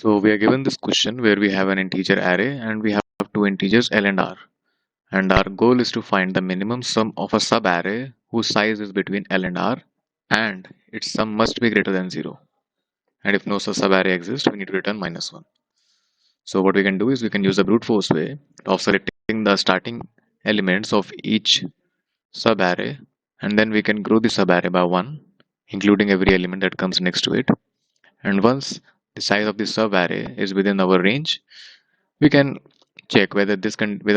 So we are given this question where we have an integer array and we have two integers L and R. And our goal is to find the minimum sum of a subarray whose size is between L and R and its sum must be greater than 0. And if no such subarray exists, we need to return -1. So what we can do is we can use the brute force way of selecting the starting elements of each subarray, and then we can grow the subarray by 1, including every element that comes next to it. And once the size of the subarray is within our range, we can check whether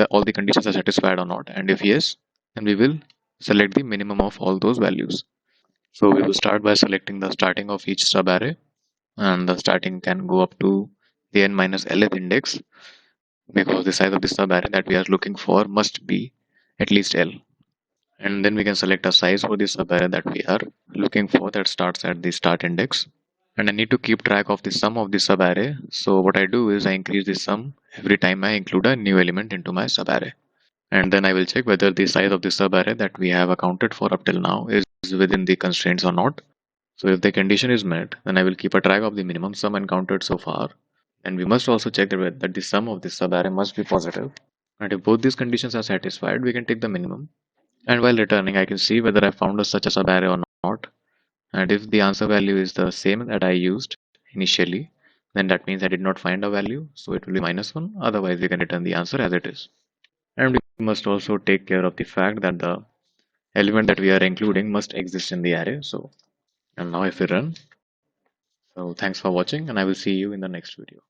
all the conditions are satisfied or not, and if yes, then we will select the minimum of all those values. So we will start by selecting the starting of each subarray, and the starting can go up to the n minus lth index, because the size of the subarray that we are looking for must be at least L. And then we can select a size for the subarray that we are looking for that starts at the start index. And I need to keep track of the sum of the subarray. So what I do is I increase the sum every time I include a new element into my subarray. And then I will check whether the size of the subarray that we have accounted for up till now is within the constraints or not. So if the condition is met, then I will keep a track of the minimum sum encountered so far. And we must also check that the sum of the subarray must be positive. And if both these conditions are satisfied, we can take the minimum. And while returning, I can see whether I found such a subarray or not. And if the answer value is the same that I used initially, then that means I did not find a value, so it will be -1. Otherwise, we can return the answer as it is. And we must also take care of the fact that the element that we are including must exist in the array. So, and now if we run, so thanks for watching, and I will see you in the next video.